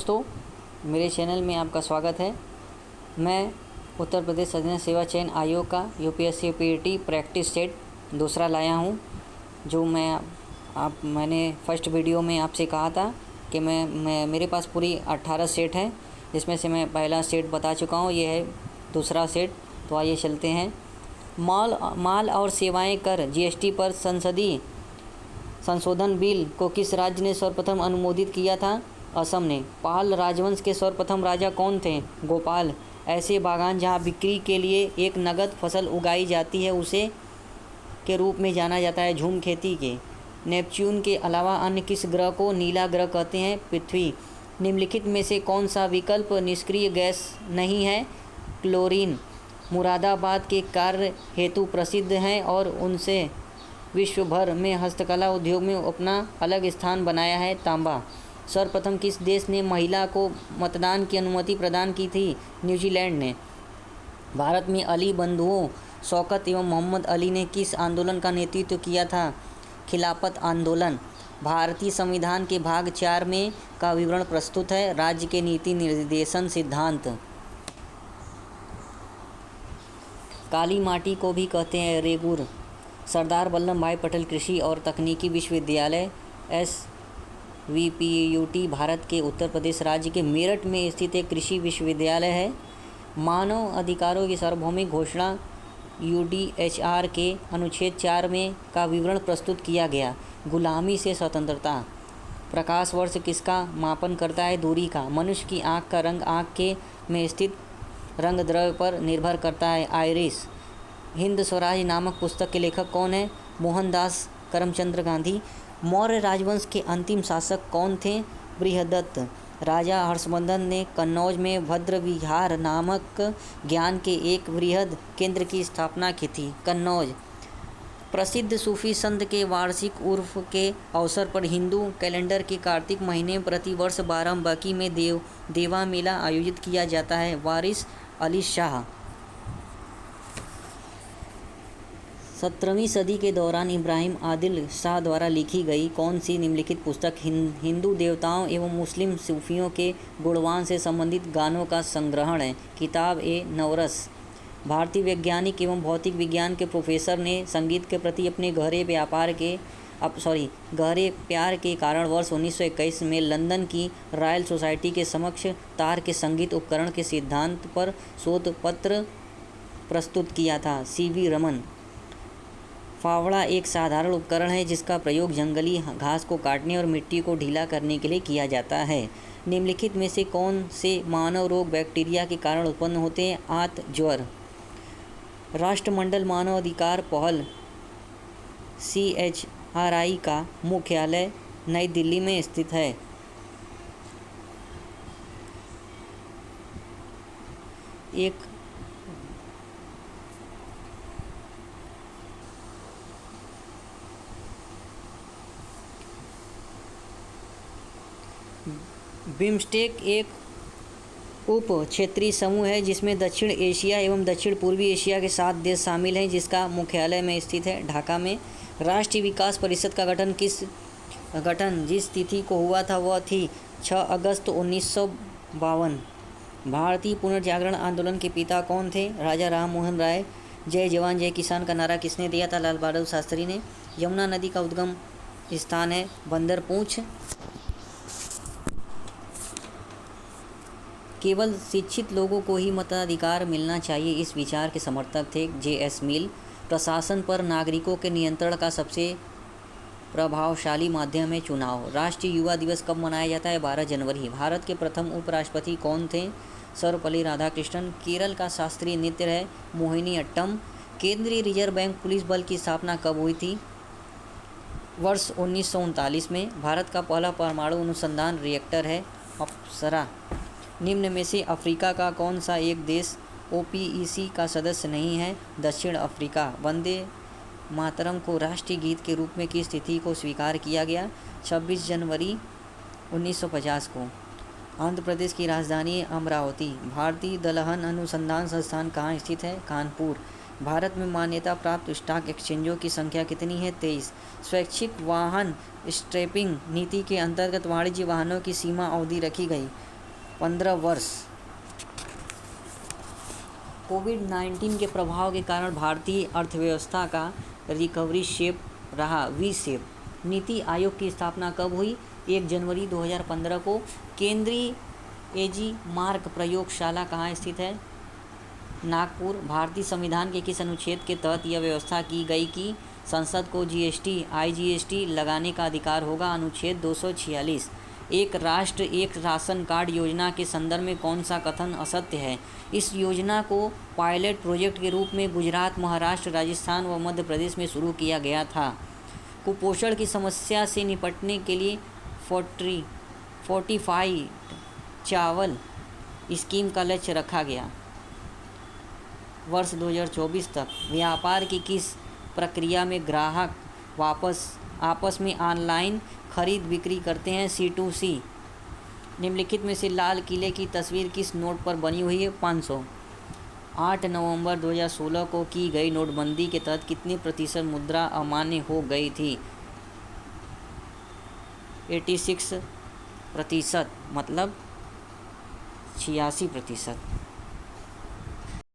दोस्तों, मेरे चैनल में आपका स्वागत है। मैं उत्तर प्रदेश सदन सेवा चयन आयोग का यूपीएससी पीईटी प्रैक्टिस सेट दूसरा लाया हूं। जो मैंने फर्स्ट वीडियो में आपसे कहा था कि मेरे पास पूरी 18 सेट हैं, जिसमें से मैं पहला सेट बता चुका हूं। ये है दूसरा सेट। तो आइए चलते हैं। माल और सेवाएं कर जीएसटी पर संसदीय संशोधन बिल को किस राज्य ने सर्वप्रथम अनुमोदित किया था? असम ने। पाल राजवंश के सर्वप्रथम राजा कौन थे? गोपाल। ऐसे बागान जहां बिक्री के लिए एक नगद फसल उगाई जाती है उसे के रूप में जाना जाता है। झूम खेती के। नेपच्यून के अलावा अन्य किस ग्रह को नीला ग्रह कहते हैं? पृथ्वी। निम्नलिखित में से कौन सा विकल्प निष्क्रिय गैस नहीं है? क्लोरीन। मुरादाबाद के कार्य हेतु प्रसिद्ध हैं और उनसे विश्व भर में हस्तकला उद्योग में अपना अलग स्थान बनाया है। तांबा। सर्वप्रथम किस देश ने महिला को मतदान की अनुमति प्रदान की थी? न्यूजीलैंड ने। भारत में अली बंधुओं शौकत एवं मोहम्मद अली ने किस आंदोलन का नेतृत्व किया था? खिलाफत आंदोलन। भारतीय संविधान के भाग 4 में का विवरण प्रस्तुत है। राज्य के नीति निर्देशन सिद्धांत। काली माटी को भी कहते हैं रेगुर। सरदार वल्लभ भाई पटेल कृषि और तकनीकी विश्वविद्यालय SVPUT भारत के उत्तर प्रदेश राज्य के मेरठ में स्थित एक कृषि विश्वविद्यालय है। मानव अधिकारों की सार्वभौमिक घोषणा UDHR के अनुच्छेद 4 में का विवरण प्रस्तुत किया गया। गुलामी से स्वतंत्रता। प्रकाश वर्ष किसका मापन करता है? दूरी का। मनुष्य की आँख का रंग आँख के में स्थित रंग द्रव्य पर निर्भर करता है। आइरिस। हिंद स्वराज नामक पुस्तक के लेखक कौन है? मोहनदास करमचंद गांधी। मौर्य राजवंश के अंतिम शासक कौन थे? बृहदत्त। राजा हर्षवर्धन ने कन्नौज में भद्र विहार नामक ज्ञान के एक वृहद केंद्र की स्थापना की थी। कन्नौज। प्रसिद्ध सूफी संत के वार्षिक उर्फ के अवसर पर हिंदू कैलेंडर के कार्तिक महीने प्रतिवर्ष बाराबंकी में देवा मेला आयोजित किया जाता है। वारिस अली शाह। 17वीं सदी के दौरान इब्राहिम आदिल शाह द्वारा लिखी गई कौन सी निम्नलिखित पुस्तक हिंदू देवताओं एवं मुस्लिम सूफियों के गुणवान से संबंधित गानों का संग्रहण है? किताब ए नवरस। भारतीय वैज्ञानिक एवं भौतिक विज्ञान के प्रोफेसर ने संगीत के प्रति अपने गहरे प्यार के कारण वर्ष 1921 में लंदन की रॉयल सोसाइटी के समक्ष तार के संगीत उपकरण के सिद्धांत पर शोध पत्र प्रस्तुत किया था। CV रमन। फावड़ा एक साधारण उपकरण है जिसका प्रयोग जंगली घास को काटने और मिट्टी को ढीला करने के लिए किया जाता है। निम्नलिखित में से कौन से मानव रोग बैक्टीरिया के कारण उत्पन्न होते हैं? आंत ज्वर। राष्ट्रमंडल मानव अधिकार पहल CHRI का मुख्यालय नई दिल्ली में स्थित है। एक बिम्स्टेक एक उप क्षेत्रीय समूह है जिसमें दक्षिण एशिया एवं दक्षिण पूर्वी एशिया के 7 देश शामिल हैं, जिसका मुख्यालय में स्थित है ढाका में। राष्ट्रीय विकास परिषद का गठन जिस तिथि को हुआ था वह थी 6 अगस्त 1952। भारतीय पुनर्जागरण आंदोलन के पिता कौन थे? राजा राम मोहन राय। जय जवान जय किसान का नारा किसने दिया था? लाल बहादुर शास्त्री ने। यमुना नदी का उद्गम स्थान है बंदरपूंछ। केवल शिक्षित लोगों को ही मताधिकार मिलना चाहिए, इस विचार के समर्थक थे JS मिल। प्रशासन पर नागरिकों के नियंत्रण का सबसे प्रभावशाली माध्यम है चुनाव। राष्ट्रीय युवा दिवस कब मनाया जाता है? 12 जनवरी। भारत के प्रथम उपराष्ट्रपति कौन थे? सर्वपल्ली राधाकृष्णन। केरल का शास्त्रीय नृत्य है मोहिनी अट्टम। केंद्रीय रिजर्व बैंक पुलिस बल की स्थापना कब हुई थी? वर्ष 1939 में। भारत का पहला परमाणु अनुसंधान रिएक्टर है अप्सरा। निम्न में से अफ्रीका का कौन सा एक देश OPEC का सदस्य नहीं है? दक्षिण अफ्रीका। वंदे मातरम को राष्ट्रीय गीत के रूप में किस तिथि को स्वीकार किया गया? 26 जनवरी 1950 को। आंध्र प्रदेश की राजधानी अमरावती। भारतीय दलहन अनुसंधान संस्थान कहाँ स्थित है? कानपुर। भारत में मान्यता प्राप्त स्टॉक एक्सचेंजों की संख्या कितनी है? 23। स्वैच्छिक वाहन स्क्रैपिंग नीति के अंतर्गत वाणिज्य वाहनों की सीमा अवधि रखी गई। 15 वर्ष। कोविड-19 के प्रभाव के कारण भारतीय अर्थव्यवस्था का रिकवरी शेप रहा वी शेप। नीति आयोग की स्थापना कब हुई? 1 जनवरी 2015 को। केंद्रीय एजी मार्क प्रयोगशाला कहाँ स्थित है? नागपुर। भारतीय संविधान के किस अनुच्छेद के तहत यह व्यवस्था की गई कि संसद को जीएसटी आईजीएसटी लगाने का अधिकार होगा? अनुच्छेद 246। एक राष्ट्र एक राशन कार्ड योजना के संदर्भ में कौन सा कथन असत्य है? इस योजना को पायलट प्रोजेक्ट के रूप में गुजरात, महाराष्ट्र, राजस्थान व मध्य प्रदेश में शुरू किया गया था। कुपोषण की समस्या से निपटने के लिए फोर्टिफाइड चावल स्कीम का लक्ष्य रखा गया। वर्ष 2024 तक व्यापार की किस प्रक्रिया में ग्राहक आपस में ऑनलाइन खरीद बिक्री करते हैं? C2C। निम्नलिखित में से लाल किले की तस्वीर किस नोट पर बनी हुई है? 500। 8 नवंबर 2016 को की गई नोटबंदी के तहत कितने प्रतिशत मुद्रा अमान्य हो गई थी? 86%, मतलब 86%।